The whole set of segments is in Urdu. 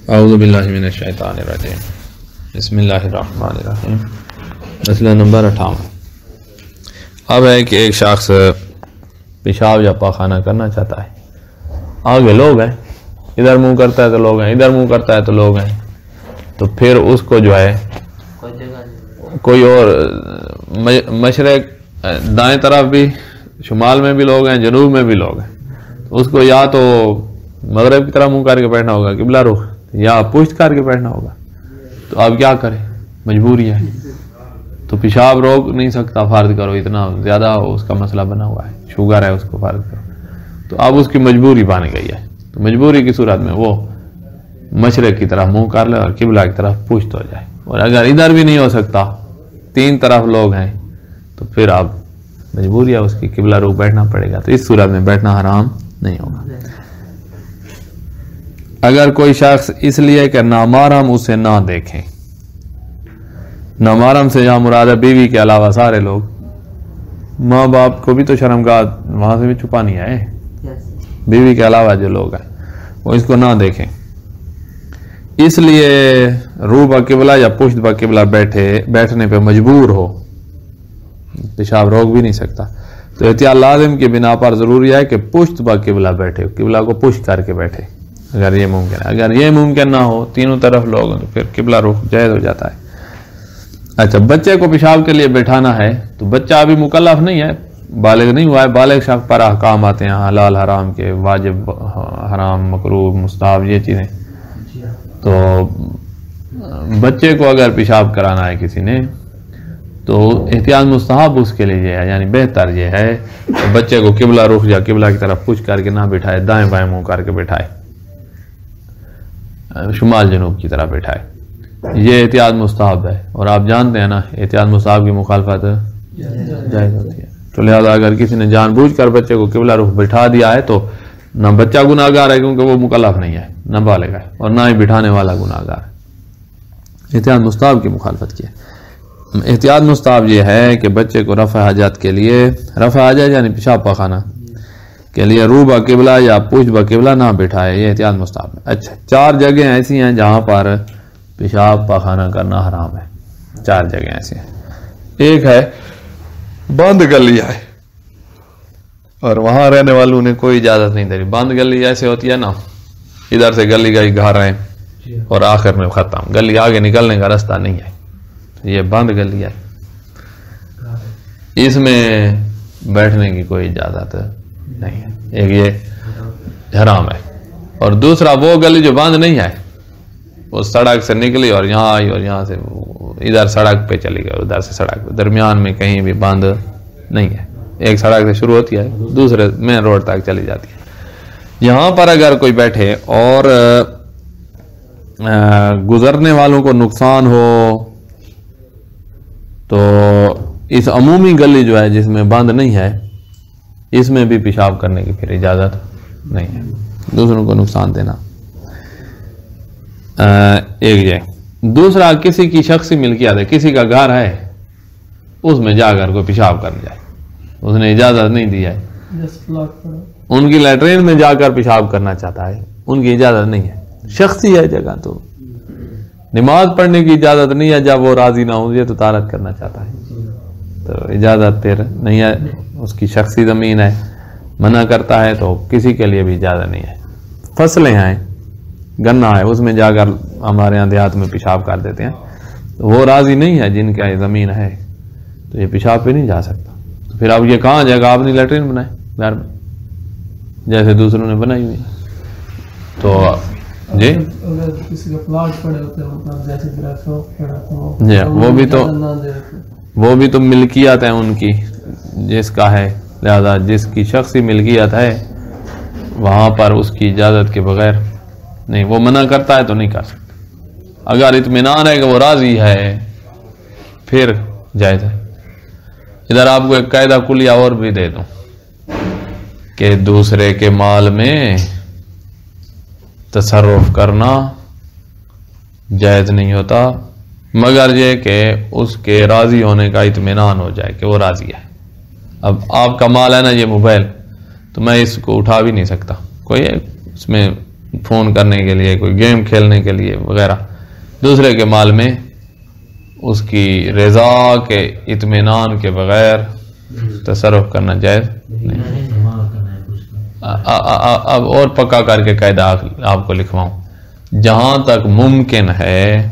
اعوذ باللہ من الشیطان الرجیم بسم اللہ الرحمن الرحیم۔ مسئلہ نمبر 58۔ اب ہے کہ ایک شخص پیشاب یا پاخانہ کرنا چاہتا ہے، آگے لوگ ہیں، ادھر منہ کرتا ہے تو لوگ ہیں، ادھر منہ کرتا ہے تو لوگ ہیں، تو پھر اس کو جو ہے کوئی اور مشرق دائیں طرف بھی، شمال میں بھی لوگ ہیں، جنوب میں بھی لوگ ہیں، اس کو یا تو مغرب کی طرف منہ کر کے بیٹھنا ہوگا قبلہ رخ، یا پشت کر کے بیٹھنا ہوگا، تو اب کیا کرے، مجبوری ہے، تو پیشاب روک نہیں سکتا، فرض کرو اتنا زیادہ اس کا مسئلہ بنا ہوا ہے، شوگر ہے اس کو، فرض کرو، تو اب اس کی مجبوری بن گئی ہے، تو مجبوری کی صورت میں وہ مشرق کی طرف منہ کر لے اور قبلہ کی طرف پشت ہو جائے، اور اگر ادھر بھی نہیں ہو سکتا، تین طرف لوگ ہیں، تو پھر اب مجبوری ہے اس کی، قبلہ رخ بیٹھنا پڑے گا، تو اس صورت میں بیٹھنا حرام نہیں ہوگا۔ اگر کوئی شخص اس لیے کہ نامحرم اسے نہ دیکھیں، نامحرم سے جہاں مراد ہے بیوی کے علاوہ سارے لوگ، ماں باپ کو بھی تو شرمگاہ وہاں سے بھی چھپانی ہے، بیوی کے علاوہ جو لوگ ہیں وہ اس کو نہ دیکھیں، اس لیے روح بقبلہ یا پشت بقبلہ بیٹھنے پہ مجبور ہو، پیشاب روک بھی نہیں سکتا، تو احتیاط لازم کی بنا پر ضروری ہے کہ پشت بقبلہ بیٹھے، قبلہ کو پشت کر کے بیٹھے، اگر یہ ممکن ہے۔ اگر یہ ممکن نہ ہو، تینوں طرف لوگ ہیں، تو پھر قبلہ رخ جائز ہو جاتا ہے۔ اچھا، بچے کو پیشاب کے لیے بیٹھانا ہے، تو بچہ ابھی مکلف نہیں ہے، بالغ نہیں ہوا ہے، بالغ شخص پر احکام آتے ہیں حلال حرام کے، واجب حرام مکروہ مستحب یہ چیزیں، تو بچے کو اگر پیشاب کرانا ہے کسی نے، تو احتیاط مستحب اس کے لیے یہ ہے، یعنی بہتر یہ ہے کہ بچے کو قبلہ رخ یا قبلہ کی طرف کچھ کر کے نہ بٹھائے، دائیں بائیں منہ کر کے بٹھائے، شمال جنوب کی طرح بٹھائے، یہ احتیاط مستحب ہے، اور آپ جانتے ہیں نا احتیاط مستحب کی مخالفت جائز ہوتی ہے، تو لہذا اگر کسی نے جان بوجھ کر بچے کو قبلہ رخ بٹھا دیا ہے تو نہ بچہ گناہ گار ہے کیونکہ وہ مکلف نہیں ہے، نہ بالغ ہے، اور نہ ہی بٹھانے والا گناہ گار ہے، احتیاط مستحب کی مخالفت کی ہے۔ احتیاط مستحب یہ ہے کہ بچے کو رفع حاجت کے لیے، رفع حاجت یعنی پیشاب پاخانہ کے لیے روح بقبلہ یا پشت بقبلہ نہ بٹھائے، یہ احتیاط مستحب ہے۔ اچھا، 4 جگہیں ایسی ہیں جہاں پر پیشاب پاخانہ کرنا حرام ہے، 4 جگہیں ایسی ہیں۔ ایک ہے بند گلی ہے، اور وہاں رہنے والوں نے کوئی اجازت نہیں دی، بند گلی ایسے ہوتی ہے نا، ادھر سے گلی کا گھر ہے اور آخر میں ختم، گلی آگے نکلنے کا راستہ نہیں ہے، یہ بند گلی ہے، اس میں بیٹھنے کی کوئی اجازت نہیں ہے، ایک یہ حرام ہے۔ اور دوسرا وہ گلی جو بند نہیں ہے، وہ سڑک سے نکلی اور یہاں آئی اور یہاں سے ادھر سڑک پہ چلی گئی، ادھر سے سڑک پہ، درمیان میں کہیں بھی بند نہیں ہے، ایک سڑک سے شروع ہوتی ہے دوسرے مین روڈ تک چلی جاتی ہے، یہاں پر اگر کوئی بیٹھے اور گزرنے والوں کو نقصان ہو تو اس عمومی گلی جو ہے جس میں بند نہیں ہے، اس میں بھی پیشاب کرنے کی پھر اجازت نہیں ہے، دوسروں کو نقصان دینا۔ ایک یہ دوسرا، کسی کی شخصی ملکیت ہے، کسی کا گھر ہے، اس میں جا کر کوئی پیشاب کرنے جائے، اس نے اجازت نہیں دی ہے، ان کی لیٹرین میں جا کر پیشاب کرنا چاہتا ہے، ان کی اجازت نہیں ہے، شخصی ہے جگہ، تو نماز پڑھنے کی اجازت نہیں ہے، جب وہ راضی نہ ہو تو طہارت کرنا چاہتا ہے، تو اجازت پھر نہیں ہے، اس کی شخصی زمین ہے، منع کرتا ہے تو کسی کے لیے بھی اجازت نہیں ہے۔ فصلیں ہیں، گنا ہے، اس میں جا کر ہمارے یہاں دیہات میں پیشاب کر دیتے ہیں، تو وہ راضی نہیں ہے جن کا زمین ہے، تو یہ پیشاب پہ نہیں جا سکتا، تو پھر اب یہ کہاں جائے گا، آپ نے لیٹرین بنائے گھر میں جیسے دوسروں نے بنائی ہوئی، تو جی وہ بھی تو ملکیت ہے ان کی، جس کا ہے، لہذا جس کی شخصی ملکیت ہے وہاں پر اس کی اجازت کے بغیر نہیں، وہ منع کرتا ہے تو نہیں کر سکتا، اگر اطمینان ہے کہ وہ راضی ہے پھر جائز ہے۔ ادھر آپ کو ایک قاعدہ کلیہ اور بھی دے دوں کہ دوسرے کے مال میں تصرف کرنا جائز نہیں ہوتا مگر یہ کہ اس کے راضی ہونے کا اطمینان ہو جائے کہ وہ راضی ہے۔ اب آپ کا مال ہے نا یہ موبائل، تو میں اس کو اٹھا بھی نہیں سکتا، کوئی اس میں فون کرنے کے لیے، کوئی گیم کھیلنے کے لیے وغیرہ، دوسرے کے مال میں اس کی رضا کے اطمینان کے بغیر تصرف کرنا جائز نہیں۔ اب اور پکا کر کے قاعدہ آپ کو لکھواؤں، جہاں تک ممکن ہے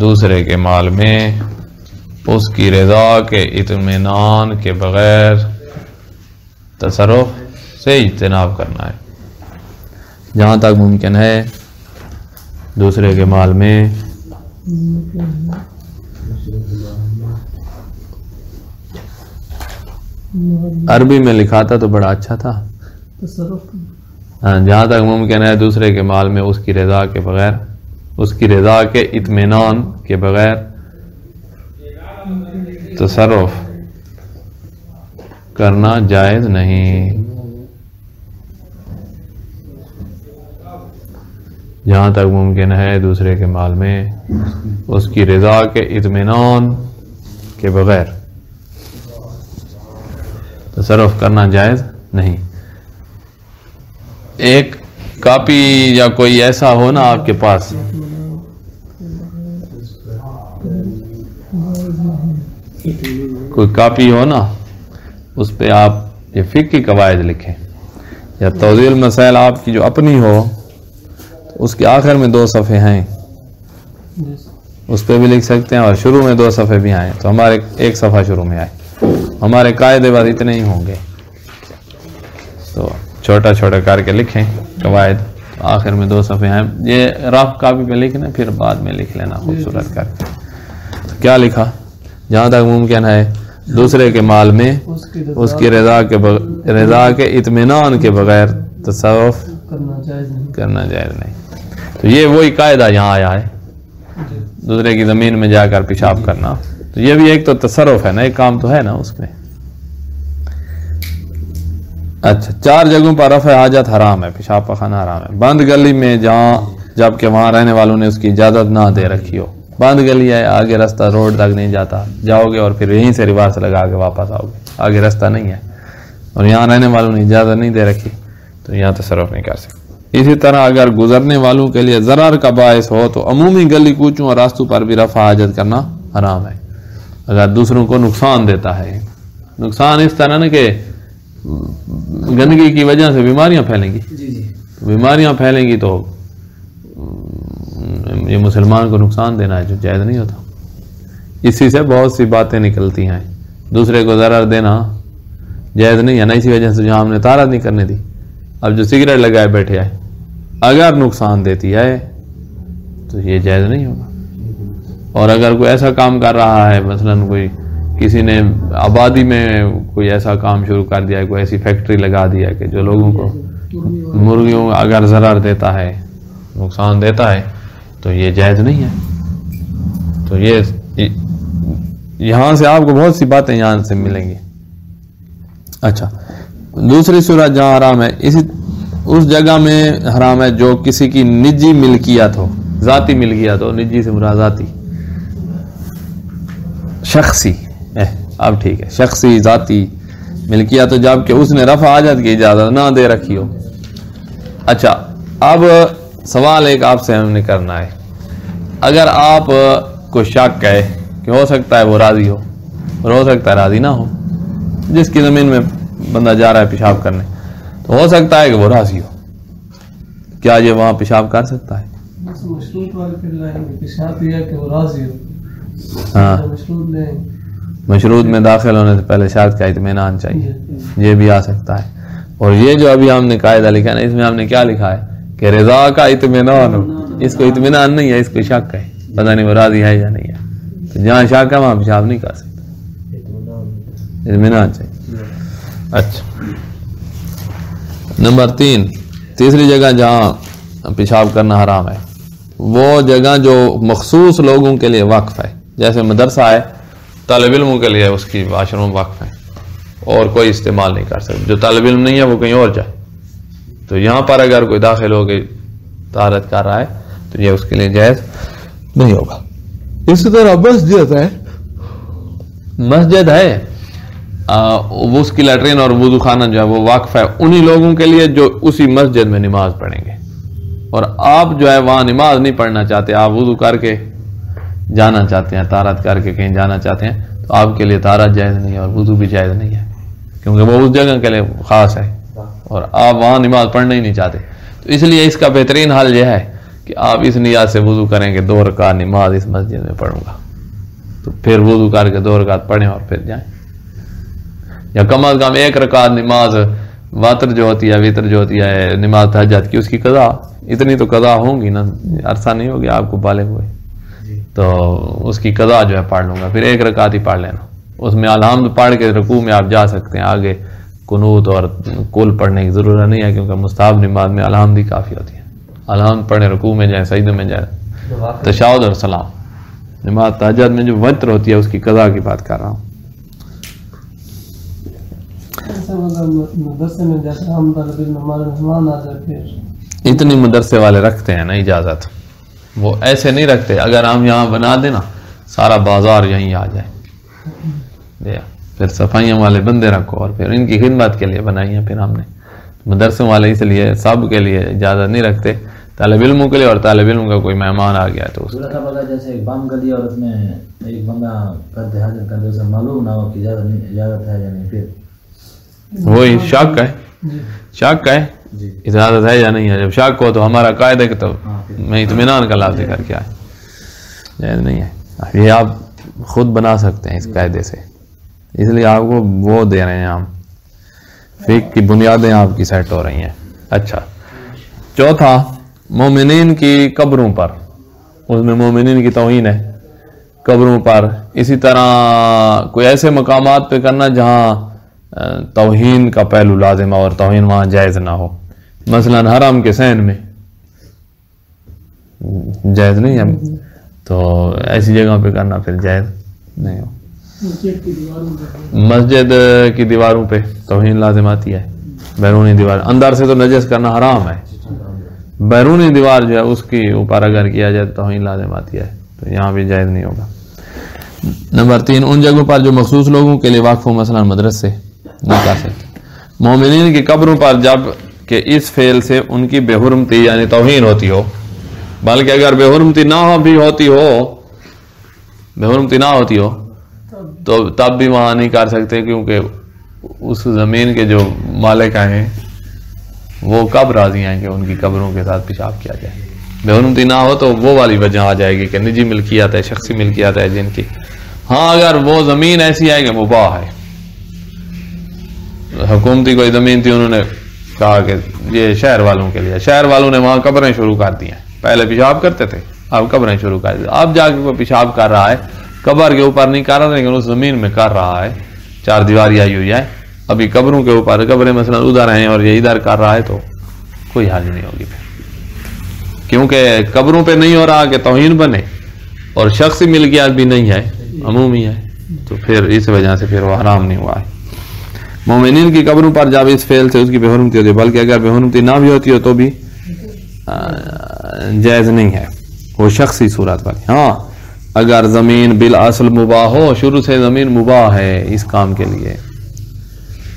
دوسرے کے مال میں اس کی رضا کے اطمینان کے بغیر تصرف سے اجتناب کرنا ہے۔ جہاں تک ممکن ہے دوسرے کے مال میں عربی میں لکھا تھا تو بڑا اچھا تھا، جہاں تک ممکن ہے دوسرے کے مال میں اس کی رضا کے بغیر، اس کی رضا کے اطمینان کے بغیر تصرف کرنا جائز نہیں۔ جہاں تک ممکن ہے دوسرے کے مال میں اس کی رضا کے اطمینان کے بغیر تصرف کرنا جائز نہیں۔ ایک کاپی یا کوئی ایسا ہو نا آپ کے پاس، کوئی کاپی ہو نا، اس پہ آپ یہ فقہی قواعد لکھیں، یا توضیح المسائل آپ کی جو اپنی ہو، اس کے آخر میں 2 صفحے ہیں، اس پہ بھی لکھ سکتے ہیں، اور شروع میں 2 صفحے بھی آئیں تو ہمارے 1 صفحہ شروع میں آئے، ہمارے قاعدے بس اتنے ہی ہوں گے، تو چھوٹا چھوٹا کر کے لکھیں قواعد، آخر میں 2 صفحے ہیں، یہ رف کاپی پہ لکھنا، پھر بعد میں لکھ لینا خوبصورت کر کے۔ کیا لکھا؟ جہاں تک ممکن ہے دوسرے کے مال میں اس کی رضا کے اطمینان کے بغیر تصرف کرنا جائز نہیں۔ تو یہ وہی قاعدہ یہاں آیا ہے، دوسرے کی زمین میں جا کر پیشاب کرنا، تو یہ بھی ایک تو تصرف ہے نا، ایک کام تو ہے نا اس میں۔ اچھا، 4 جگہوں پر رفع حاجت حرام ہے، پیشاب پخانا حرام ہے۔ بند گلی میں جبکہ وہاں رہنے والوں نے اس کی اجازت نہ دے رکھی ہو، بند گلی ہے، آگے رستہ روڈ تک نہیں جاتا، جاؤ گے اور پھر یہیں سے ریورس لگا کے واپس آؤ گے، آگے رستہ نہیں ہے، اور یہاں رہنے والوں نے اجازت نہیں دے رکھی تو یہاں تصرف نہیں کر سکتے۔ اسی طرح اگر گزرنے والوں کے لیے ضرر کا باعث ہو تو عمومی گلی کوچوں اور راستوں پر بھی رفع حاجت کرنا حرام ہے۔ اگر دوسروں کو نقصان دیتا ہے، نقصان اس طرح نا کہ گندگی کی وجہ سے بیماریاں پھیلیں گی، بیماریاں پھیلیں گی تو یہ مسلمان کو نقصان دینا ہے جو جائز نہیں ہوتا۔ اسی سے بہت سی باتیں نکلتی ہیں، دوسرے کو ضرر دینا جائز نہیں ہے نا، اسی وجہ سے جہاں ہم نے طہارت نہیں کرنے دی، اب جو سگریٹ لگائے بیٹھے ہے اگر نقصان دیتی ہے تو یہ جائز نہیں ہوگا۔ اور اگر کوئی ایسا کام کر رہا ہے، مثلا کوئی کسی نے آبادی میں کوئی ایسا کام شروع کر دیا ہے، کوئی ایسی فیکٹری لگا دیا ہے کہ جو لوگوں کو مرغیوں اگر ضرر دیتا ہے، نقصان دیتا ہے تو یہ جائز نہیں ہے۔ تو یہ یہاں سے آپ کو بہت سی باتیں یہاں سے ملیں گی۔ اچھا، دوسری صورت جہاں حرام ہے اس جگہ میں حرام ہے جو کسی کی نجی ملکیت ہو، ذاتی ملکیت ہو، نجی سے مراد ذاتی، شخصی، اب ٹھیک ہے، شخصی ذاتی ملکیت ہو جبکہ اس نے رفع حاجت کی اجازت نہ دے رکھی ہو۔ اچھا، اب سوال ایک آپ سے ہم نے کرنا ہے، اگر آپ کو شک ہے کہ ہو سکتا ہے وہ راضی ہو اور ہو سکتا ہے راضی نہ ہو، جس کی زمین میں بندہ جا رہا ہے پیشاب کرنے تو ہو سکتا ہے کہ وہ راضی ہو، کیا یہ وہاں پیشاب کر سکتا ہے؟ ہاں، مشروط میں داخل ہونے سے پہلے شرط کا اطمینان چاہیے، یہ بھی آ سکتا ہے۔ اور یہ جو ابھی ہم نے قاعدہ لکھا ہے، اس میں ہم نے کیا لکھا ہے کہ رضا کا اطمینان ہو، اس کو اطمینان نہیں ہے، اس کو شک ہے، پتہ نہیں وہ راضی ہے یا نہیں ہے، تو جہاں شک ہے وہاں پیشاب نہیں کر سکتا، اطمینان چاہیے۔ اچھا، نمبر 3، تیسری جگہ جہاں پیشاب کرنا حرام ہے وہ جگہ جو مخصوص لوگوں کے لیے وقف ہے، جیسے مدرسہ ہے، طالب علموں کے لیے اس کی واش روم وقف ہے اور کوئی استعمال نہیں کر سکتا، جو طالب علم نہیں ہے وہ کہیں اور جائے، تو یہاں پر اگر کوئی داخل ہو کے طہارت کر رہا ہے تو یہ اس کے لیے جائز نہیں ہوگا۔ اسی طرح مسجد ہے، اس کی لیٹرین اور وضو خانہ جو ہے وہ وقف ہے انہی لوگوں کے لیے جو اسی مسجد میں نماز پڑھیں گے، اور آپ جو ہے وہاں نماز نہیں پڑھنا چاہتے، آپ وضو کر کے جانا چاہتے ہیں، طہارت کر کے کہیں جانا چاہتے ہیں، تو آپ کے لیے طہارت جائز نہیں ہے اور وضو بھی جائز نہیں ہے، کیونکہ وہ اس جگہ کے لیے خاص ہے اور آپ وہاں نماز پڑھنا ہی نہیں چاہتے. تو اس لیے اس کا بہترین حل یہ ہے کہ آپ اس نیت سے وضو کریں کہ 2 رکعت نماز اس مسجد میں پڑھوں گا، تو پھر وضو کر کے 2 رکعت پڑھیں اور پھر جائیں، یا کم از کم 1 رکعت نماز واتر جو ہوتی ہے، وطر جو ہوتی ہے نماز تہجد کی، اس کی قضا، اتنی تو قضا ہوں گی نا، عرصہ نہیں ہوگی آپ کو بالغ ہوئے، تو اس کی قضا جو ہے پڑھ لوں گا، پھر 1 رکعت ہی پڑھ لینا، اس میں الحمد پڑھ کے رکوع میں آپ جا سکتے ہیں، آگے قنوت اور کل پڑھنے کی ضرورت نہیں ہے، کیونکہ مستحب نماز میں الحمد ہی کافی ہوتی ہے، الحمد پڑھیں، رکوع میں جائیں، سجدے میں جائیں، تشہد اور سلام. نماز تہجد میں جو وتر ہوتی ہے اس کی قضا کی بات کر رہا ہوں. اتنی مدرسے والے رکھتے ہیں نا اجازت، وہ ایسے نہیں رکھتے. اگر ہم یہاں بنا دیں نا سارا بازار یہیں آ جائے، پھر صفائیوں والے بندے رکھو اور پھر ان کی خدمت کے لیے بنائی ہیں. پھر ہم نے مدرسوں والے اس لیے سب کے لیے اجازت نہیں رکھتے، طالب علموں کے لیے، اور طالب علم کا کوئی مہمان آ گیا تو اس جیسے ایک بم کر دیا اور اس میں ایک بندہ کرتے حاضر کر دے، معلوم نہ ہو کہ اجازت ہے یا نہیں، پھر وہی شک ہے، شک ہے اجازت ہے یا نہیں ہے. جب شک ہو تو ہمارا قاعدہ کہ تو میں اطمینان کا لفظ کر کے آئے، جائز نہیں ہے. یہ آپ خود بنا سکتے ہیں اس قاعدے سے، اس لیے آپ کو وہ دے رہے ہیں ہم، فقہ کی بنیادیں آپ کی سیٹ ہو رہی ہیں. اچھا، چوتھا، مومنین کی قبروں پر، اس میں مومنین کی توہین ہے قبروں پر. اسی طرح کوئی ایسے مقامات پہ کرنا جہاں توہین کا پہلو لازم ہے اور توہین وہاں جائز نہ ہو، مثلا حرم کے سین میں جائز نہیں ہے، تو ایسی جگہ پہ کرنا پھر جائز نہیں ہو. مسجد کی دیواروں پہ توہین لازم آتی ہے، بیرونی دیوار، اندر سے تو نجس کرنا حرام ہے، بیرونی دیوار جو ہے اس کی اوپر اگر کیا جائے تو توہین لازم آتی ہے، تو یہاں بھی جائز نہیں ہوگا. نمبر 3، ان جگہوں پر جو مخصوص لوگوں کے لیے وقف ہو، مثلا مدرسے نہ کر سکتے. مومنین کی قبروں پر جب کہ اس فعل سے ان کی بے حرمتی یعنی توہین ہوتی ہو، بلکہ اگر بے حرمتی نہ ہو بھی ہوتی ہو، بے حرمتی نہ ہوتی ہو تو تب بھی وہاں نہیں کر سکتے، کیونکہ اس زمین کے جو مالک ہیں وہ کب راضی ہیں کہ ان کی قبروں کے ساتھ پیشاب کیا جائے. بے حرمتی نہ ہو تو وہ والی وجہ آ جائے گی کہ نجی ملکیت ہے، شخصی ملکیت ہے جن کی. ہاں اگر وہ زمین ایسی ہے کہ مباح ہے، حکومتی کوئی زمین تھی، انہوں نے کہا کہ یہ شہر والوں کے لیے، شہر والوں نے وہاں قبریں شروع کر دی ہیں، پہلے پیشاب کرتے تھے اب قبریں شروع کر دی. اب جا کے کوئی پیشاب کر رہا ہے، قبر کے اوپر نہیں کر رہا لیکن اس زمین میں کر رہا ہے، 4 دیواری آئی ہوئی ہے، ابھی قبروں کے اوپر، قبریں مثلا ادھر ہیں اور یہ ادھر کر رہا ہے، تو کوئی حل نہیں ہوگی پھر، کیونکہ قبروں پہ نہیں ہو رہا کہ توہین بنے، اور شخصی ملکیت بھی نہیں ہے، عمومی ہے، تو پھر اس وجہ سے پھر وہ حرام نہیں ہوا ہے. مومنین کی قبروں پر جب اس فعل سے اس کی بے حرمتی ہوتی ہے، بلکہ اگر بے حرمتی نہ بھی ہوتی ہو تو بھی جائز نہیں ہے، وہ شخصی صورت والی. ہاں اگر زمین بالاصل مباح ہو، شروع سے زمین مباح ہے اس کام کے لیے،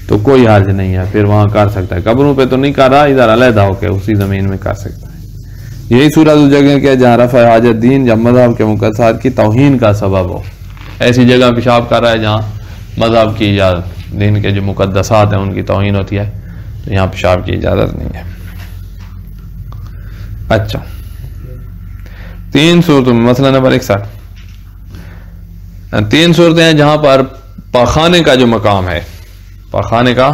تو کوئی حرج نہیں ہے، پھر وہاں کر سکتا ہے. قبروں پہ تو نہیں کر رہا، ادھر علیحدہ ہو کے اسی زمین میں کر سکتا ہے. یہی صورت اس جگہ کیا جہاں رفع حاجت دین یا مذہب کے مقدسات کی توہین کا سبب ہو. ایسی جگہ پیشاب کر رہا ہے جہاں مذہب کی یا دین کے جو مقدسات ہیں ان کی توہین ہوتی ہے، تو یہاں پیشاب کی اجازت نہیں ہے. اچھا، 3 صورتوں میں، مسئلہ نمبر 61، 3 صورتیں ہیں جہاں پر پاخانے کا جو مقام ہے، پاخانے کا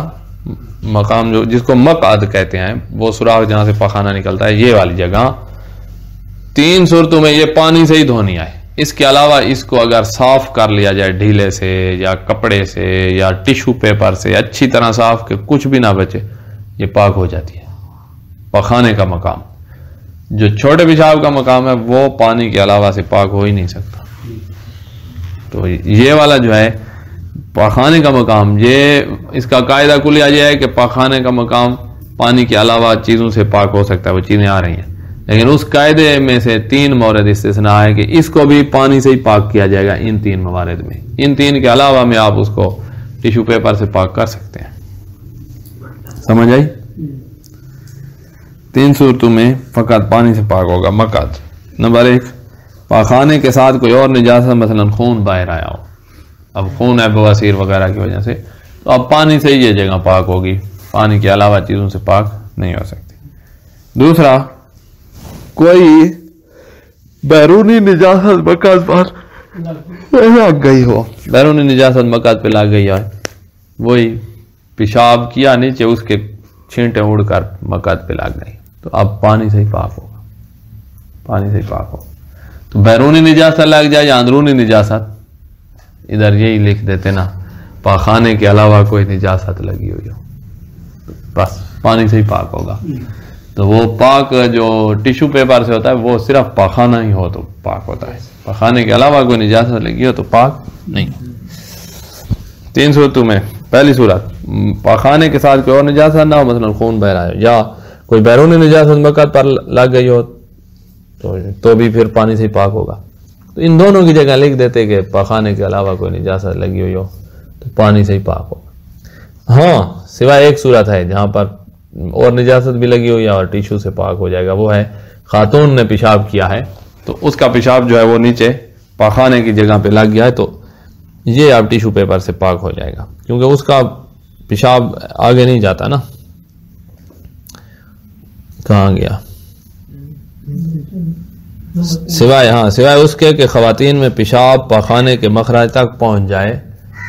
مقام جو جس کو مقعد کہتے ہیں، وہ سوراخ جہاں سے پاخانہ نکلتا ہے، یہ والی جگہ 3 صورتوں میں یہ پانی سے ہی دھونی ہے. اس کے علاوہ اس کو اگر صاف کر لیا جائے ڈھیلے سے یا کپڑے سے یا ٹیشو پیپر سے اچھی طرح صاف کہ کچھ بھی نہ بچے، یہ پاک ہو جاتی ہے. پاخانے کا مقام، جو چھوٹے پیشاب کا مقام ہے، وہ پانی کے علاوہ سے پاک ہو ہی نہیں سکتا. تو یہ والا جو ہے پاخانے کا مقام، یہ اس کا قاعدہ کلیہ یہ ہے کہ پاخانے کا مقام پانی کے علاوہ چیزوں سے پاک ہو سکتا ہے، وہ چیزیں آ رہی ہیں، لیکن اس قاعدے میں سے 3 مورد استثناء ہے کہ اس کو بھی پانی سے ہی پاک کیا جائے گا. ان 3 موارد میں، ان 3 کے علاوہ میں آپ اس کو ٹیشو پیپر سے پاک کر سکتے ہیں. سمجھ آئی؟ 3 صورتوں میں فقط پانی سے پاک ہوگا مقعد. نمبر 1، پاخانے کے ساتھ کوئی اور نجاست، مثلا خون باہر آیا ہو، اب خون ہے بواسیر وغیرہ کی وجہ سے، تو اب پانی سے ہی یہ جگہ پاک ہوگی، پانی کے علاوہ چیزوں سے پاک نہیں ہو سکتی. دوسرا، کوئی بیرونی نجاست مقعد پر لگ گئی ہو، بیرونی نجاست مقعد پہ لگ گئی ہے، وہی پیشاب کیا نیچے، اس کے چھینٹیں اڑ کر مقعد پہ لگ گئی، تو اب پانی سے ہی پاک ہوگا، پانی سے ہی پاک ہوگا. تو بیرونی نجاست لگ جائے یا اندرونی نجاست، ادھر یہی لکھ دیتے نا، پاخانے کے علاوہ کوئی نجاست لگی ہوئی ہو، بس پانی سے ہی پاک ہوگا. تو وہ پاک جو ٹیشو پیپر سے ہوتا ہے وہ صرف پاخانہ ہی ہو تو پاک ہوتا ہے، پاخانے کے علاوہ کوئی نجاست لگی ہو تو پاک نہیں. 3 صورتوں میں، پہلی صورت پاخانے کے ساتھ کوئی اور نجاست نہ ہو، مثلا خون بہ رہا ہے، یا کوئی بیرونی نجاست مقعد پر لگ گئی ہو تو بھی پھر پانی سے ہی پاک ہوگا. تو ان دونوں کی جگہ لکھ دیتے کہ پاخانے کے علاوہ کوئی نجاست لگی ہوئی ہو تو پانی سے ہی پاک ہوگا. ہاں، سوائے ایک صورت ہے جہاں پر اور نجاست بھی لگی ہوئی ہے اور ٹیشو سے پاک ہو جائے گا، وہ ہے خاتون نے پیشاب کیا ہے تو اس کا پیشاب جو ہے وہ نیچے پاخانے کی جگہ پہ لگ گیا ہے، تو یہ اب ٹیشو پیپر سے پاک ہو جائے گا، کیونکہ اس کا پیشاب آگے نہیں جاتا نا. کہاں گیا؟ سوائے اس کے کہ خواتین میں پیشاب پاخانے کے مخرج تک پہنچ جائے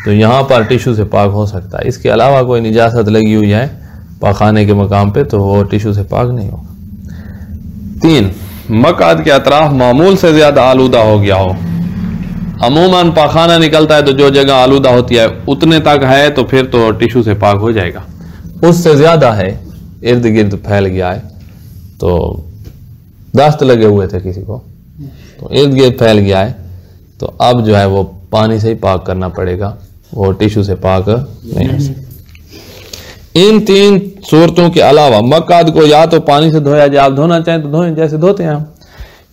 تو یہاں پر ٹیشو سے پاک ہو سکتا ہے. اس کے علاوہ کوئی نجاست لگی ہوئی ہے پاخانے کے مقام پہ تو وہ ٹیشو سے پاک نہیں ہوگا. 3، مقعد کے اطراف معمول سے زیادہ آلودہ ہو گیا ہو. عموماً پاخانہ نکلتا ہے تو جو جگہ آلودہ ہوتی ہے اتنے تک ہے تو پھر تو ٹیشو سے پاک ہو جائے گا. اس سے زیادہ ہے، ارد گرد پھیل گیا ہے، تو دست لگے ہوئے تھے کسی کو تو ارد گرد پھیل گیا ہے، تو اب جو ہے وہ پانی سے ہی پاک کرنا پڑے گا، وہ ٹیشو سے پاک نہیں ہو سکتا. ان 3 صورتوں کے علاوہ مقعد کو یا تو پانی سے دھویا جائے، آپ دھونا چاہیں تو دھوئیں جیسے دھوتے ہیں ہم،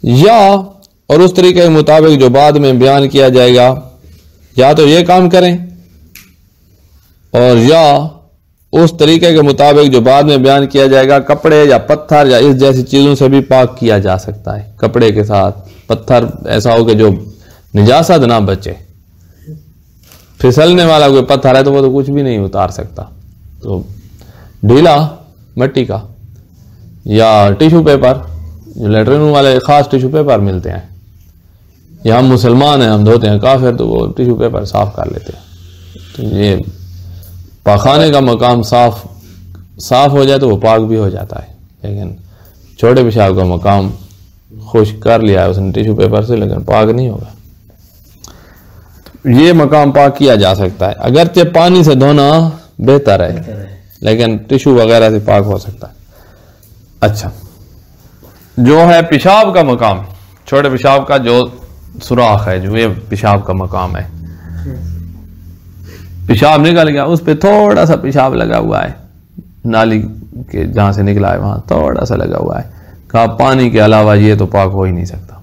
یا اور اس طریقے کے مطابق جو بعد میں بیان کیا جائے گا، یا تو یہ کام کریں اور یا اس طریقے کے مطابق جو بعد میں بیان کیا جائے گا، کپڑے یا پتھر یا اس جیسی چیزوں سے بھی پاک کیا جا سکتا ہے. کپڑے کے ساتھ پتھر ایسا ہو کہ جو نجاست نہ بچے، پھسلنے والا کوئی پتھر ہے تو وہ تو کچھ بھی نہیں اتار سکتا، تو ڈھیلا مٹی کا یا ٹیشو پیپر، جو لیٹرین والے خاص ٹیشو پیپر ملتے ہیں، یا ہم مسلمان ہیں ہم دھوتے ہیں، کافر تو وہ ٹیشو پیپر صاف کر لیتے ہیں. تو یہ پاخانے کا مقام صاف ہو جائے تو وہ پاک بھی ہو جاتا ہے، لیکن چھوٹے پیشاب کا مقام خشک کر لیا ہے اس نے ٹیشو پیپر سے، لیکن پاک نہیں ہوگا. یہ مقام پاک کیا جا سکتا ہے، اگرچہ پانی سے دھونا بہتر ہے لیکن ٹیشو وغیرہ سے پاک ہو سکتا ہے. اچھا، جو ہے پیشاب کا مقام، چھوٹے پیشاب کا جو سوراخ ہے، جو یہ پیشاب کا مقام ہے، پیشاب نکل گیا، اس پہ تھوڑا سا پیشاب لگا ہوا ہے، نالی کے جہاں سے نکلا ہے وہاں تھوڑا سا لگا ہوا ہے، کہا پانی کے علاوہ یہ تو پاک ہو ہی نہیں سکتا.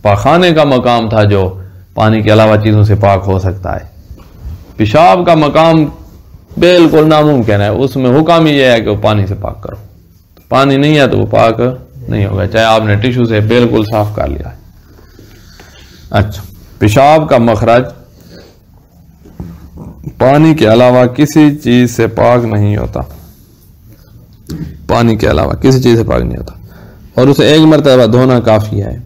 پاخانے کا مقام تھا جو پانی کے علاوہ چیزوں سے پاک ہو سکتا ہے، پیشاب کا مقام بالکل ناممکن ہے، اس میں حکم ہی یہ ہے کہ وہ پانی سے پاک کرو. پانی نہیں ہے تو وہ پاک نہیں ہوگا، چاہے آپ نے ٹیشو سے بالکل صاف کر لیا ہے. اچھا، پیشاب کا مخرج پانی کے علاوہ کسی چیز سے پاک نہیں ہوتا، پانی کے علاوہ کسی چیز سے پاک نہیں ہوتا، اور اسے ایک مرتبہ دھونا کافی ہے.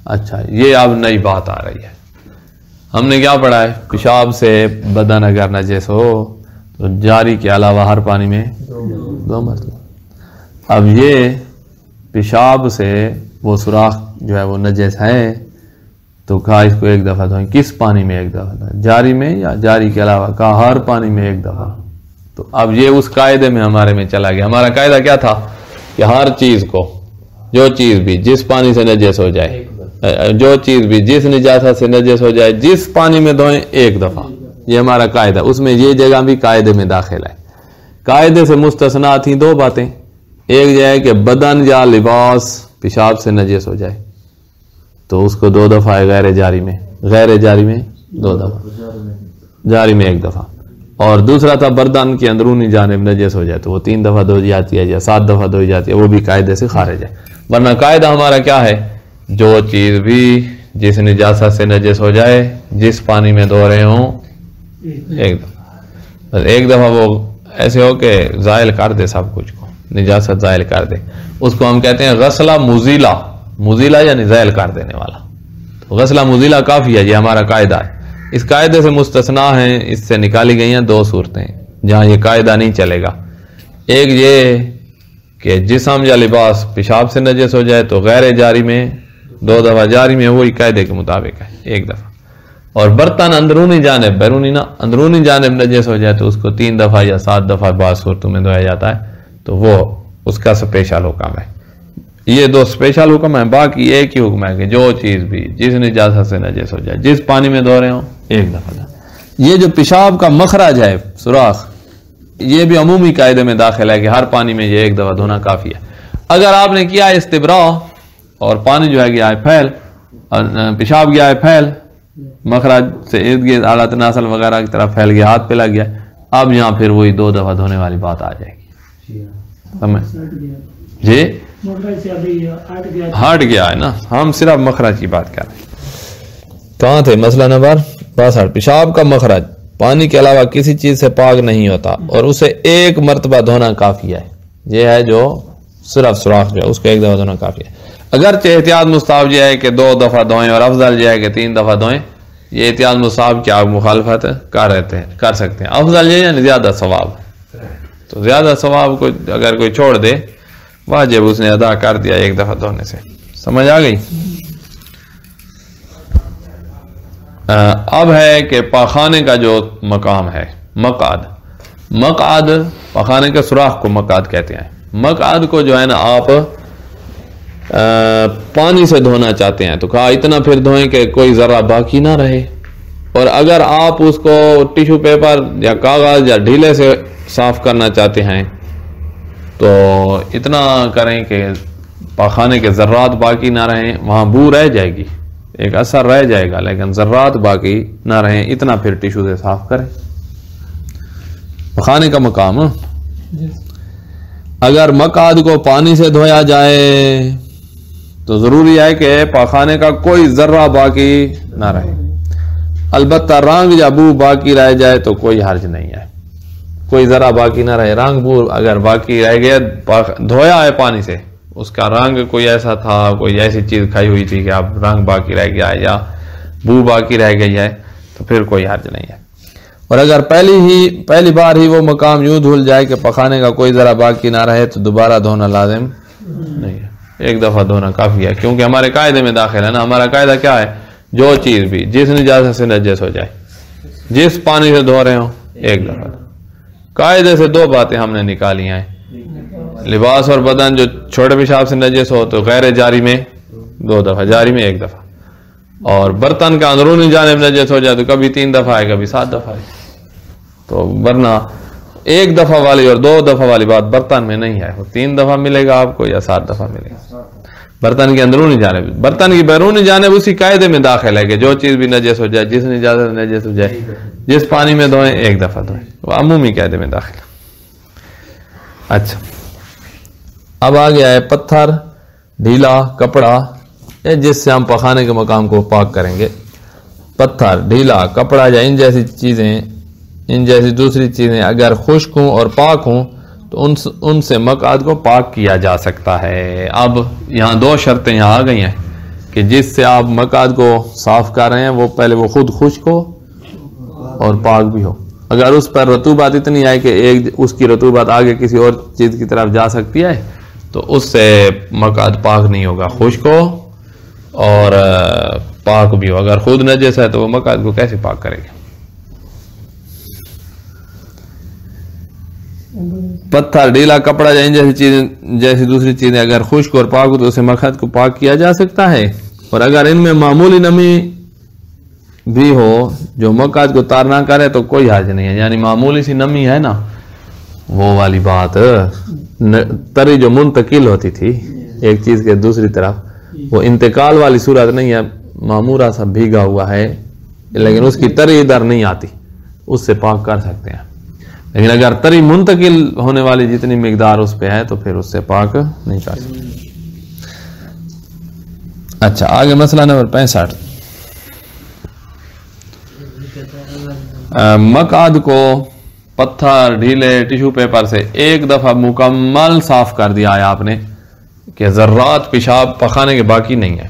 اچھا، یہ اب نئی بات آ رہی ہے. ہم نے کیا پڑھا ہے؟ پیشاب سے بدن اگر نجس ہو تو جاری کے علاوہ ہر پانی میں 2 مرتبہ. اب یہ پیشاب سے وہ سوراخ جو ہے وہ نجس ہے تو کہا اس کو 1 دفعہ دھوئیں. کس پانی میں 1 دفعہ دھوئیں؟ جاری میں یا جاری کے علاوہ؟ کہا ہر پانی میں 1 دفعہ. تو اب یہ اس قاعدے میں ہمارے میں چلا گیا. ہمارا قاعدہ کیا تھا کہ ہر چیز کو، جو چیز بھی جس پانی سے نجس ہو جائے، جو چیز بھی جس نجاست سے نجس ہو جائے، جس پانی میں دھوئیں 1 دفعہ. یہ ہمارا قاعدہ. اس میں یہ جگہ بھی قاعدے میں داخل ہے. قاعدے سے مستثنا تھیں 2 باتیں. ایک یہ ہے کہ بدن یا لباس پیشاب سے نجس ہو جائے تو اس کو 2 دفعہ ہے، غیر جاری میں 2 دفعہ، جاری میں 1 دفعہ. اور دوسرا تھا بردان کی اندرونی جانب نجس ہو جائے تو وہ 3 دفعہ دھوئی جاتی ہے یا 7 دفعہ دھوئی جاتی ہے، وہ بھی قاعدے سے خارج ہے. ورنہ قاعدہ ہمارا کیا ہے، جو چیز بھی جس نجاست سے نجس ہو جائے، جس پانی میں دھو رہے ہوں ایک دفعہ وہ ایسے ہو کہ زائل کر دے سب کچھ کو، نجاست زائل کر دے، اس کو ہم کہتے ہیں غسلہ مزیلہ. مزیلہ یعنی زائل کر دینے والا. غسلہ مزیلہ کافی ہے، یہ ہمارا قاعدہ ہے. اس قاعدے سے مستثنا ہیں، اس سے نکالی گئی ہیں 2 صورتیں جہاں یہ قاعدہ نہیں چلے گا. ایک یہ کہ جسم یا لباس پیشاب سے نجس ہو جائے تو غیر جاری میں 2 دفعہ، جاری میں وہی قاعدے کے مطابق ہے 1 دفعہ. اور برتن اندرونی جانب، بیرونی نہ، اندرونی جانب نجس ہو جائے تو اس کو 3 دفعہ یا 7 دفعہ بعض صورتوں میں دھویا جاتا ہے، تو وہ اس کا اسپیشل حکم ہے. یہ 2 اسپیشل حکم ہیں. باقی ایک ہی حکم ہے کہ جو چیز بھی جس نجاست سے نجس ہو جائے، جس پانی میں دھو رہے ہوں 1 دفعہ. یہ جو پیشاب کا مخرج ہے، سوراخ، یہ بھی عمومی قاعدے میں داخل ہے کہ ہر پانی میں یہ 1 دفعہ دھونا کافی ہے. اگر آپ نے کیا استبراء اور پانی جو ہے گیا ہے پھیل، پیشاب گیا ہے پھیل، مخرج سے ارد گرد اعلیٰ تناسل وغیرہ کی طرف پھیل گیا، ہاتھ پہ لگ گیا، اب یہاں پھر وہی 2 دفعہ دھونے والی بات آ جائے گی. سمجھ جی ہٹ گیا ہے نا، ہم صرف مخرج کی بات کر رہے ہیں. کہاں تھے؟ مسئلہ نمبر 62. پیشاب کا مخرج پانی کے علاوہ کسی چیز سے پاک نہیں ہوتا اور اسے 1 مرتبہ دھونا کافی ہے. یہ ہے جو صرف سوراخ جو ہے اس کو 1 دفعہ دھونا کافی ہے. اگرچہ احتیاط مستحب یہ ہے کہ 2 دفعہ دھوئیں اور افضل یہ ہے کہ 3 دفعہ دھوئیں. یہ احتیاط مستحب کی آپ مخالفت کر سکتے ہیں. افضل یہ یعنی زیادہ ثواب، تو زیادہ ثواب کو اگر کوئی چھوڑ دے، واجب اس نے ادا کر دیا 1 دفعہ دھونے سے. سمجھ آ گئی؟ اب ہے کہ پاخانے کا جو مقام ہے، مقعد پاخانے کے سوراخ کو مقعد کہتے ہیں. مقعد کو جو ہے نا آپ پانی سے دھونا چاہتے ہیں تو کہا اتنا پھر دھوئیں کہ کوئی ذرہ باقی نہ رہے، اور اگر آپ اس کو ٹیشو پیپر یا کاغذ یا ڈھیلے سے صاف کرنا چاہتے ہیں تو اتنا کریں کہ پاخانے کے ذرات باقی نہ رہیں. وہاں بو رہ جائے گی، ایک اثر رہ جائے گا، لیکن ذرات باقی نہ رہیں، اتنا پھر ٹیشو سے صاف کریں. پاخانے کا مقام. اگر مقعد کو پانی سے دھویا جائے تو ضروری ہے کہ پاخانے کا کوئی ذرہ باقی نہ رہے. البتہ رنگ یا بو باقی رہ جائے تو کوئی حرج نہیں ہے. کوئی ذرہ باقی نہ رہے، رنگ بو اگر باقی رہ گیا، دھویا ہے پانی سے، اس کا رنگ کوئی ایسا تھا، کوئی ایسی چیز کھائی ہوئی تھی کہ اب رنگ باقی رہ گیا ہے یا بو باقی رہ گئی ہے تو پھر کوئی حرج نہیں ہے. اور اگر پہلی بار ہی وہ مقام یوں دھل جائے کہ پخانے کا کوئی ذرا باقی نہ رہے تو دوبارہ دھونا لازم نہیں ہے، 1 دفعہ دھونا کافی ہے. کیونکہ ہمارے قاعدے میں داخل ہے نا. ہمارا قاعدہ کیا ہے؟ جو چیز بھی جس نجاست سے نجس ہو جائے، جس پانی سے دھو رہے ہوں 1 دفعہ. قاعدے سے 2 باتیں ہم نے نکالی ہیں. لباس اور بدن جو چھوٹے پیشاب سے نجس ہو تو غیر جاری میں 2 دفعہ، جاری میں 1 دفعہ. اور برتن کا اندرونی جانب نجس ہو جائے تو کبھی 3 دفعہ ہے، کبھی 7 دفعہ ہے. تو ورنہ 1 دفعہ والی اور 2 دفعہ والی بات برتن میں نہیں ہے. 3 دفعہ ملے گا آپ کو یا 7 دفعہ ملے گا. برتن کی اندرونی جانب. برتن کی بیرونی جانب اسی قاعدے میں داخل ہے کہ جو چیز بھی نجس ہو جائے، جس نجاست نجس ہو جائے، جس پانی میں دھوئیں 1 دفعہ دھوئیں. وہ عمومی قاعدے میں داخل ہے. اچھا، اب آ گیا ہے پتھر، ڈھیلا کپڑا، جس سے ہم پخانے کے مقام کو پاک کریں گے. پتھر، ڈھیلا کپڑا یا ان جیسی چیزیں، ان جیسی دوسری چیزیں اگر خشک ہوں اور پاک ہوں تو ان سے مقعد کو پاک کیا جا سکتا ہے. اب یہاں 2 شرطیں یہاں آ گئی ہیں کہ جس سے آپ مقعد کو صاف کر رہے ہیں وہ پہلے وہ خود خشک ہو اور پاک بھی ہو. اگر اس پر رطوبت اتنی آئے کہ اس کی رطوبت آگے کسی اور چیز کی طرف جا سکتی ہے تو اس سے مقعد پاک نہیں ہوگا. خشک ہو اور پاک بھی ہو. اگر خود نجس ہے تو وہ مقعد کو کیسے پاک کرے گا؟ پتھر، ڈھیلا کپڑا یا ان جیسی چیزیں، جیسی دوسری چیزیں اگر خشک اور پاک ہو تو اسے مقعد کو پاک کیا جا سکتا ہے. اور اگر ان میں معمولی نمی بھی ہو جو مقعد کو تار نہ کرے تو کوئی حرج نہیں ہے. یعنی معمولی سی نمی ہے نا، وہ والی بات، تری جو منتقل ہوتی تھی ایک چیز کے دوسری طرف، وہ انتقال والی صورت نہیں ہے. معمورہ سا بھیگا ہوا ہے لیکن اس کی تری ادھر نہیں آتی، اس سے پاک کر سکتے ہیں. لیکن اگر تری منتقل ہونے والی جتنی مقدار اس پہ ہے تو پھر اس سے پاک نہیں کر سکتے. اچھا آگے مسئلہ نمبر 65. مقعد کو پتھر ڈھیلے ٹیشو پیپر سے ایک دفعہ مکمل صاف کر دیا ہے آپ نے کہ ذرات پیشاب پخانے کے باقی نہیں ہے.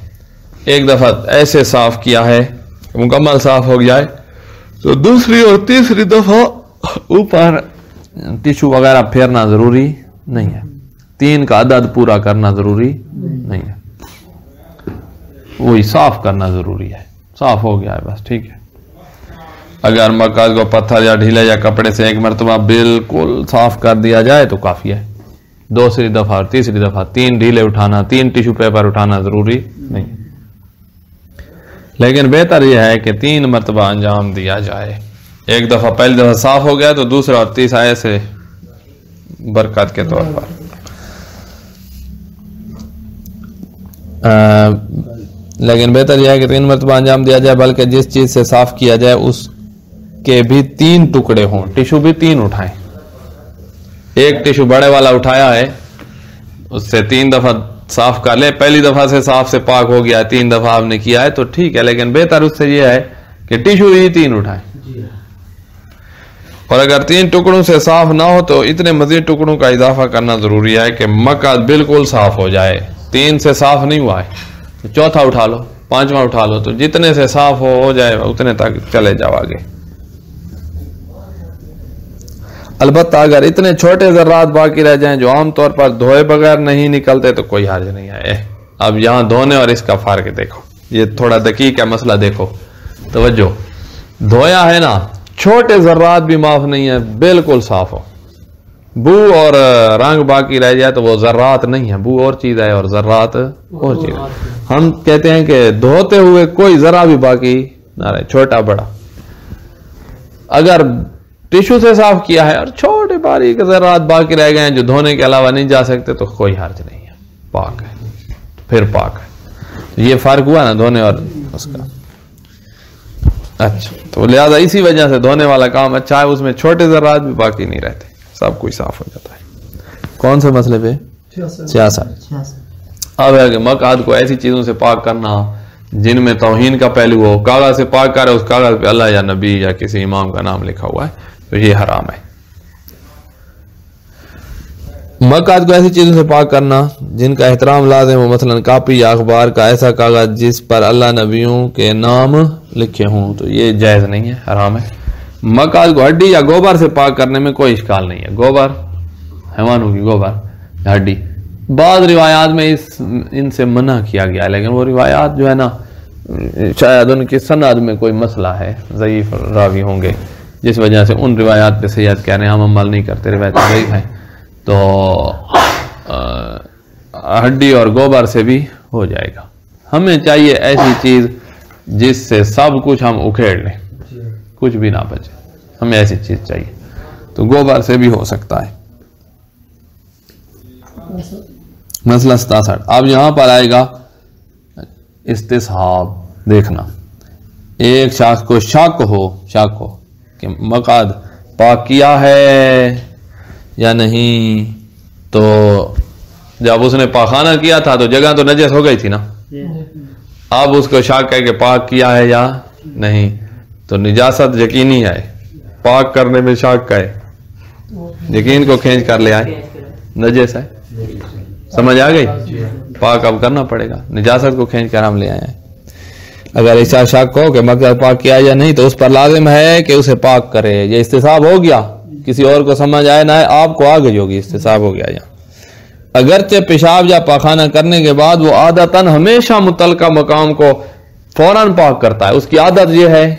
ایک دفعہ ایسے صاف کیا ہے مکمل صاف ہو گیا ہے تو دوسری اور تیسری دفعہ اوپر ٹیشو وغیرہ پھیرنا ضروری نہیں ہے. 3 کا عدد پورا کرنا ضروری نہیں ہے. وہی صاف کرنا ضروری ہے. صاف ہو گیا ہے بس ٹھیک ہے. اگر مقعد کو پتھر یا ڈھیلے یا کپڑے سے ایک مرتبہ بالکل صاف کر دیا جائے تو کافی ہے. دوسری دفعہ اور تیسری دفعہ 3 ڈھیلے اٹھانا 3 ٹیشو پیپر اٹھانا ضروری نہیں. لیکن بہتر یہ ہے کہ 3 مرتبہ انجام دیا جائے. ایک دفعہ پہلی دفعہ صاف ہو گیا تو دوسرا اور تیسرا ایسے برکت کے طور پر. لیکن بہتر یہ ہے کہ 3 مرتبہ انجام دیا جائے بلکہ جس چیز سے صاف کیا جائے اس کے بھی 3 ٹکڑے ہوں. ٹیشو بھی 3 اٹھائیں. ایک ٹیشو بڑے والا اٹھایا ہے اس سے 3 دفعہ صاف کر لے. پہلی دفعہ سے صاف سے پاک ہو گیا 3 دفعہ آپ نے کیا ہے تو ٹھیک ہے. لیکن بہتر اس سے یہ ہے کہ ٹیشو ہی 3 اٹھائیں. اور اگر 3 ٹکڑوں سے صاف نہ ہو تو اتنے مزید ٹکڑوں کا اضافہ کرنا ضروری ہے کہ مقعد بالکل صاف ہو جائے. 3 سے صاف نہیں ہوا ہے تو چوتھا اٹھا لو 5واں اٹھا لو تو جتنے سے صاف ہو جائے اتنے تک چلے جاؤ آگے. البتہ اگر اتنے چھوٹے ذرات باقی رہ جائیں جو عام طور پر دھوئے بغیر نہیں نکلتے تو کوئی حرج نہیں ہے. اب یہاں دھونے اور اس کا فرق دیکھو. یہ تھوڑا دقیق ہے مسئلہ دیکھو توجہ. دھویا ہے نا چھوٹے ذرات بھی معاف نہیں ہے بالکل صاف ہو. بو اور رنگ باقی رہ جائے تو وہ ذرات نہیں ہے. بو اور چیز ہے اور ذرات اور چیز ہے. ہم کہتے ہیں کہ دھوتے ہوئے کوئی ذرا بھی باقی نہ رہے چھوٹا بڑا. اگر ٹیشو سے صاف کیا ہے اور چھوٹے باریک ذرات باقی رہ گئے ہیں جو دھونے کے علاوہ نہیں جا سکتے تو کوئی حرج نہیں ہے. پاک ہے پھر پاک ہے. یہ فرق ہوا نا دھونے اور اس کا. اچھا تو لہذا اسی وجہ سے دھونے والا کام اچھا ہے. اس میں چھوٹے ذرات بھی باقی نہیں رہتے سب کچھ صاف ہو جاتا ہے. کون سے مسئلے پہ 66. اب ہے کہ مقعد کو ایسی چیزوں سے پاک کرنا جن میں توہین کا پہلو ہو. کاغذ سے پاک کرے اس کاغذ پہ اللہ یا نبی یا کسی امام کا نام لکھا ہوا ہے تو یہ حرام ہے. مقعد کو ایسی چیزوں سے پاک کرنا جن کا احترام لازم ہو مثلا کاپی یا اخبار کا ایسا کاغذ جس پر اللہ نبیوں کے نام لکھے ہوں تو یہ جائز نہیں ہے حرام ہے. مقعد کو ہڈی یا گوبر سے پاک کرنے میں کوئی اشکال نہیں ہے. گوبر حیوانوں کی گوبر ہڈی بعض روایات میں ان سے منع کیا گیا ہے لیکن وہ روایات جو ہے نا شاید ان کی سند میں کوئی مسئلہ ہے. ضعیف راوی ہوں گے جس وجہ سے ان روایات پہ سید کہہ رہے ہیں ہم عمل نہیں کرتے. روایت ضعیف ہیں تو ہڈی اور گوبر سے بھی ہو جائے گا. ہمیں چاہیے ایسی چیز جس سے سب کچھ ہم اکھیڑ لیں کچھ بھی نہ بچے. ہمیں ایسی چیز چاہیے تو گوبر سے بھی ہو سکتا ہے. مسئلہ 67. اب یہاں پر آئے گا استصحاب. دیکھنا ایک شخص کو شک ہو کہ مقعد پاک کیا ہے یا نہیں تو جب اس نے پاخانہ کیا تھا تو جگہ تو نجس ہو گئی تھی نا. اب اس کو شک ہے کہ پاک کیا ہے یا نہیں تو نجاست یقینی ہے. پاک کرنے میں شک ہے یقین کو کھینچ کر لے آئے نجس ہے. سمجھ آ گئی. پاک اب کرنا پڑے گا. نجاست کو کھینچ کر ہم لے آئے ہیں. اگر ایسا شک ہو کہ مقعد پاک کیا یا نہیں تو اس پر لازم ہے کہ اسے پاک کرے. یہ استصحاب ہو گیا. کسی اور کو سمجھ آئے نہ آئے آپ کو آ گئی ہوگی استصحاب ہو گیا. یہاں اگرچہ پیشاب یا پاخانہ کرنے کے بعد وہ عادتاً ہمیشہ متعلقہ مقام کو فوراً پاک کرتا ہے. اس کی عادت یہ ہے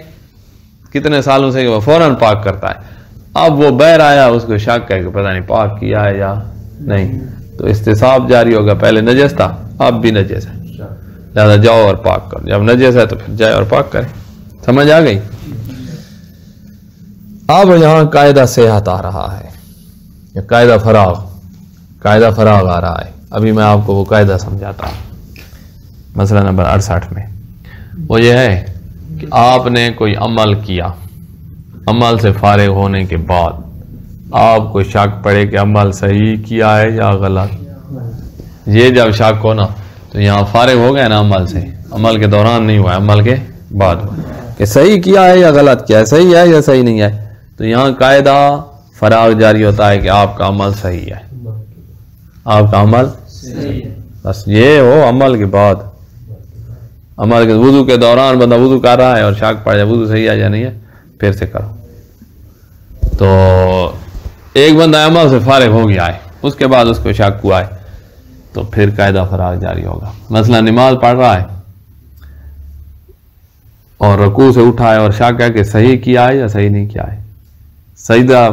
کتنے سالوں سے کہ وہ فوراً پاک کرتا ہے. اب وہ بہر آیا اس کو شک ہے کہ پتہ نہیں پاک کیا ہے یا نہیں تو استصحاب جاری ہوگا. پہلے نجس تھا اب بھی نجس ہے لہذا جاؤ اور پاک کر. جب نجس ہے تو پھر جائے اور پاک کرے. سمجھ آ گئی. اب یہاں قاعدہ صحت آ رہا ہے یا قاعدہ فراغ آ رہا ہے. ابھی میں آپ کو وہ قاعدہ سمجھاتا ہوں. مسئلہ نمبر 68 میں وہ یہ ہے کہ آپ نے کوئی عمل کیا. عمل سے فارغ ہونے کے بعد آپ کو شک پڑے کہ عمل صحیح کیا ہے یا غلط، یہ جب شک ہو نا تو یہاں فارغ ہو گئے نا عمل سے، عمل کے دوران نہیں ہوا، عمل کے بعد ہوا کہ صحیح کیا ہے یا غلط کیا ہے، صحیح ہے یا صحیح نہیں ہے، تو یہاں قاعدہ فراغ جاری ہوتا ہے کہ آپ کا عمل صحیح ہے، آپ کا عمل صحیح ہے. بس یہ ہو عمل کے بعد، عمل کے وضو کے دوران بندہ وضو کر رہا ہے اور شک پڑ جائے وضو صحیح ہے یا نہیں ہے، پھر سے کرو. تو ایک بندہ عمل سے فارغ ہو گیا ہے، اس کے بعد اس کو شک ہوا ہے تو پھر قاعدہ فراغ جاری ہوگا. مثلا نماز پڑھ رہا ہے اور رکوع سے اٹھا ہے اور شک ہے کہ صحیح کیا ہے یا صحیح نہیں کیا ہے، سجدہ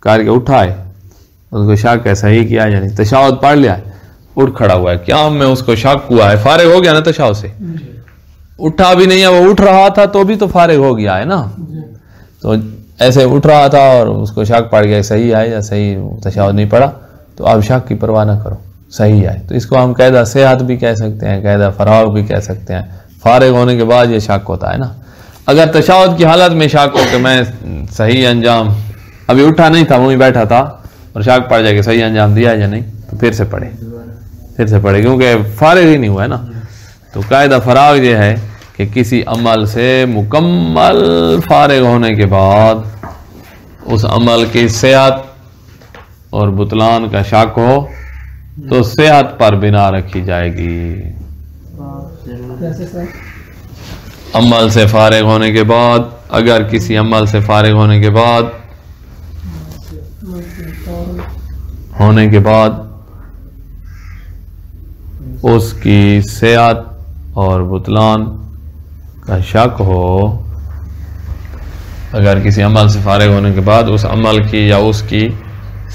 کر کے اٹھا ہے اس کو شک ہے صحیح کیا ہے یا نہیں، تشہد پڑھ لیا ہے اٹھ کھڑا ہوا ہے، قیام میں اس کو شک ہوا ہے، فارغ ہو گیا نا تشہد سے، اٹھا بھی نہیں ہے، وہ اٹھ رہا تھا تو بھی تو فارغ ہو گیا ہے نا. تو ایسے اٹھ رہا تھا اور اس کو شک پڑ گیا صحیح ہے یا صحیح تشہد نہیں پڑا، تو آپ شک کی پرواہ نہ کرو، صحیح ہے. تو اس کو ہم قاعدہ صحت بھی کہہ سکتے ہیں، قاعدہ فراغ بھی کہہ سکتے ہیں. فارغ ہونے کے بعد یہ شک ہوتا ہے نا. اگر تشہد کی حالت میں شک ہو کہ میں صحیح انجام، ابھی اٹھا نہیں تھا وہیں بیٹھا تھا اور شک پڑ جائے کہ صحیح انجام دیا یا نہیں، تو پھر سے پڑھے کیونکہ فارغ ہی نہیں ہوا ہے نا. تو قاعدہ فراغ یہ ہے کہ کسی عمل سے مکمل فارغ ہونے کے بعد اس عمل کی صحت اور بطلان کا شک ہو تو صحت پر بنا رکھی جائے گی. عمل سے فارغ ہونے کے بعد، اگر کسی عمل سے فارغ ہونے کے بعد اس کی صحت اور بطلان کا شک ہو، اگر کسی عمل سے فارغ ہونے کے بعد اس عمل کی یا اس کی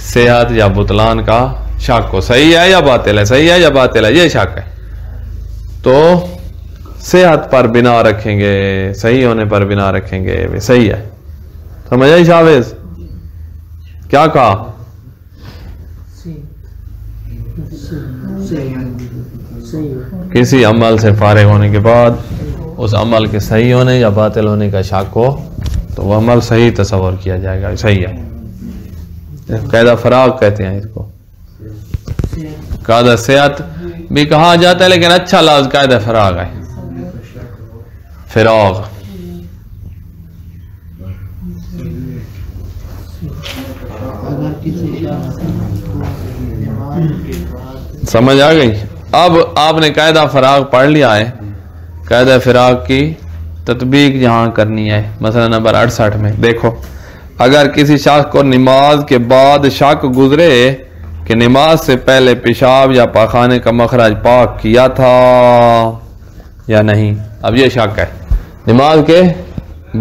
صحت یا بطلان کا شک ہو، صحیح ہے یا باطل ہے، صحیح ہے یا باطل ہے، یہ شک ہے، تو صحت پر بنا رکھیں گے، صحیح ہونے پر بنا رکھیں گے، صحیح ہے. سمجھ آئی شاویز؟ کیا کہا؟ کسی عمل سے فارغ ہونے کے بعد اس عمل کے صحیح ہونے یا باطل ہونے کا شک ہو تو وہ عمل صحیح تصور کیا جائے گا، صحیح ہے. قاعدہ فراغ کہتے ہیں اس کو. قاعدہ صحت بھی کہا جاتا ہے لیکن اچھا لفظ قاعدہ فراغ ہے. فراغ سمجھ آ گئی؟ اب آپ نے قاعدہ فراغ پڑھ لیا ہے. قاعدہ فراغ کی تطبیق جہاں کرنی ہے مثلا نمبر 68 میں دیکھو، اگر کسی شخص کو نماز کے بعد شک گزرے کہ نماز سے پہلے پیشاب یا پاخانے کا مخرج پاک کیا تھا یا نہیں. اب یہ شک ہے، نماز کے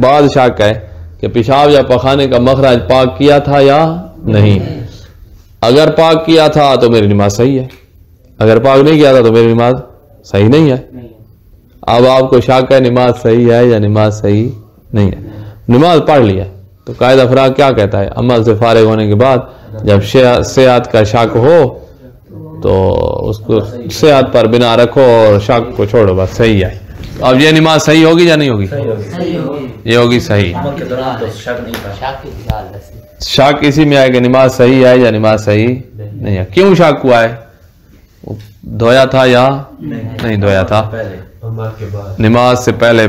بعد شک ہے کہ پیشاب یا پاخانے کا مخرج پاک کیا تھا یا نہیں. اگر پاک کیا تھا تو میری نماز صحیح ہے، اگر پاک نہیں کیا تھا تو میری نماز صحیح نہیں ہے. اب آپ کو شک ہے نماز صحیح ہے یا نماز صحیح نہیں ہے. نماز پڑھ لی ہے تو قاعدہ فراغ کیا کہتا ہے؟ عمل سے فارغ ہونے کے بعد جب صحت کا شک ہو تو اس کو صحت پر بنا رکھو اور شک کو چھوڑو، بس صحیح ہے. اب یہ نماز صحیح ہوگی یا نہیں ہوگی؟ یہ ہوگی صحیح. شک اسی میں ہے کہ نماز صحیح ہے یا نماز صحیح نہیں ہے. کیوں شک ہوا ہے؟ دھویا تھا یا نہیں دھویا تھا؟ نماز سے پہلے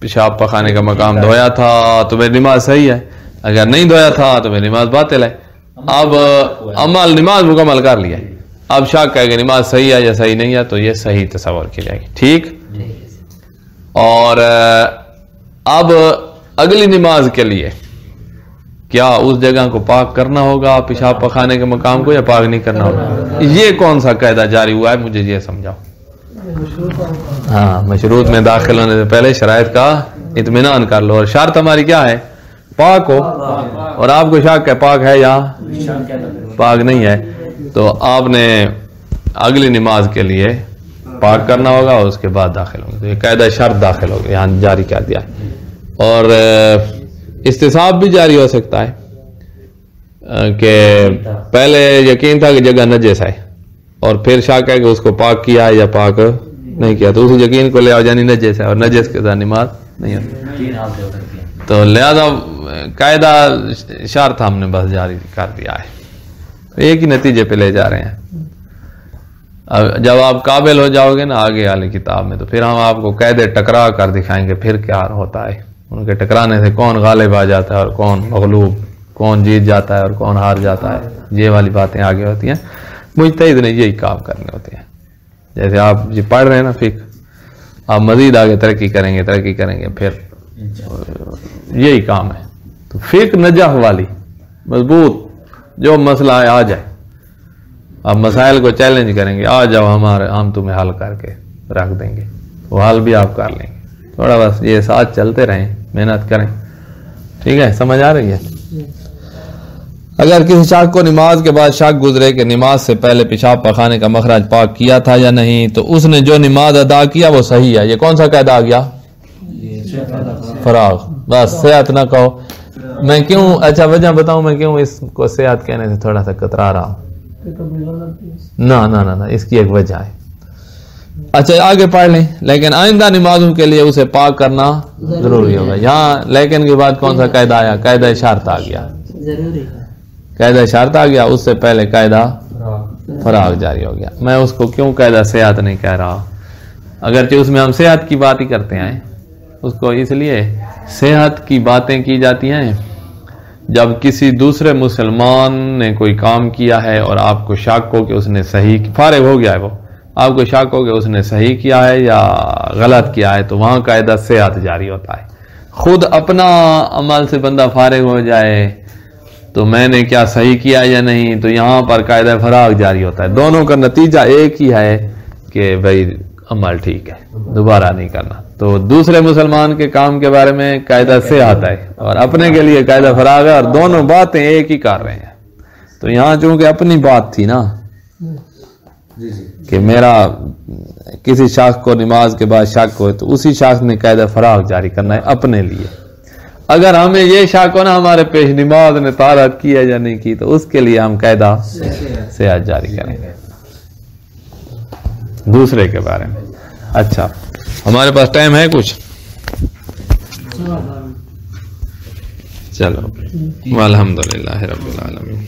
پیشاب پخانے کا مقام دھویا تھا تو میری نماز صحیح ہے، اگر نہیں دھویا تھا تو میری نماز باطل ہے. اب عمل نماز مکمل کر لیا، اب شک ہے کہ نماز صحیح ہے یا صحیح نہیں ہے، تو یہ صحیح تصور کی جائے گی. ٹھیک. اور اب اگلی نماز کے لیے کیا اس جگہ کو پاک کرنا ہوگا پیشاب پخانے کے مقام کو یا پاک نہیں کرنا ہوگا؟ یہ کون سا قاعدہ جاری ہوا ہے مجھے یہ سمجھاؤ. ہاں، مشروط میں داخل ہونے سے پہلے شرائط کا اطمینان کر لو، اور شرط ہماری کیا ہے؟ پاک ہو. اور آپ کو شک ہے پاک ہے یا پاک نہیں ہے، تو آپ نے اگلی نماز کے لیے پاک کرنا ہوگا اور اس کے بعد داخل ہوگا. تو یہ قاعدہ شرط داخل ہوگا، یہاں جاری کر دیا ہے. اور استصحاب بھی جاری ہو سکتا ہے کہ پہلے یقین تھا کہ جگہ نجس ہے اور پھر شک ہے کہ اس کو پاک کیا ہے یا پاک نہیں کیا، تو اس یقین کو لے آؤ یعنی نجس ہے، اور نجس کے ساتھ نماز نہیں ہوتی. تو لہذا قاعدہ شرط ہم نے بس جاری کر دیا ہے، ایک ہی نتیجے پہ لے جا رہے ہیں۔ جب آپ قابل ہو جاؤ گے نا آگے والی کتاب میں، تو پھر ہم آپ کو قاعدے ٹکرا کر دکھائیں گے پھر کیا ہوتا ہے، ان کے ٹکرانے سے کون غالب آ جاتا ہے اور کون مغلوب، کون جیت جاتا ہے اور کون ہار جاتا ہے، یہ والی باتیں آگے ہوتی ہیں۔ مجتہد نے یہی کام کرنے ہوتے ہیں، جیسے آپ یہ پڑھ رہے ہیں نا فقہ، آپ مزید آگے ترقی کریں گے پھر یہی کام ہے۔ تو فقہ نجاح والی مضبوط، جو مسئلہ ہے آ جائے، آپ مسائل کو چیلنج کریں گے، آ جاؤ ہم تمہیں حل کر کے رکھ دیں گے، وہ حل بھی آپ کر لیں گے۔ تھوڑا بس یہ ساتھ چلتے رہیں، محنت کریں، ٹھیک ہے؟ سمجھ آ رہی ہے؟ اگر کسی شخص کو نماز کے بعد شک گزرے کہ نماز سے پہلے پیشاب پخانے کا مخرج پاک کیا تھا یا نہیں، تو اس نے جو نماز ادا کیا وہ صحیح ہے۔ یہ کون سا قاعدہ آ گیا؟ فراغ۔ بس صحت نہ کہو۔ میں کیوں، اچھا وجہ بتاؤں میں کیوں اس کو صحت کہنے سے تھوڑا سا کترا رہا ہوں؟ نہ اس کی ایک وجہ ہے۔ اچھا آگے پڑھ لیں، لیکن آئندہ نمازوں کے لیے اسے پاک کرنا ضروری ہوگا۔ یہاں لیکن کے بعد کون سا قاعدہ آیا؟ قاعدہ شرط آ گیا، قاعدہ شرط آ گیا، اس سے پہلے قاعدہ فراغ جاری ہو گیا۔ میں اس کو کیوں قاعدہ صحت نہیں کہہ رہا، اگرچہ اس میں ہم صحت کی بات ہی کرتے ہیں، اس کو اس لیے صحت کی باتیں کی جاتی ہیں جب کسی دوسرے مسلمان نے کوئی کام کیا ہے اور آپ کو شک ہو کہ اس نے صحیح، فارغ ہو گیا ہے وہ، آپ کو شک ہو کہ اس نے صحیح کیا ہے یا غلط کیا ہے، تو وہاں قاعدہ صحت جاری ہوتا ہے۔ خود اپنا عمل سے بندہ فارغ ہو جائے تو میں نے کیا صحیح کیا یا نہیں، تو یہاں پر قاعدہ فراغ جاری ہوتا ہے۔ دونوں کا نتیجہ ایک ہی ہے کہ بھائی عمل ٹھیک ہے، دوبارہ نہیں کرنا۔ تو دوسرے مسلمان کے کام کے بارے میں قاعدہ صحت ہے اور اپنے کے لیے قاعدہ فراغ ہے، اور دونوں باتیں ایک ہی کر رہے ہیں۔ تو یہاں چونکہ اپنی بات تھی نا کہ میرا کسی شخص کو نماز کے بعد شک ہو، تو اسی شخص نے قاعدہ فراغ جاری کرنا ہے اپنے لیے۔ اگر ہمیں یہ شک ہو نا ہمارے پیش نماز نے طہارت کی ہے یا نہیں کی، تو اس کے لیے ہم قاعدہ صحت جاری کریں گے دوسرے کے بارے میں۔ اچھا ہمارے پاس ٹائم ہے کچھ؟ چلو الحمدللہ رب العالمین۔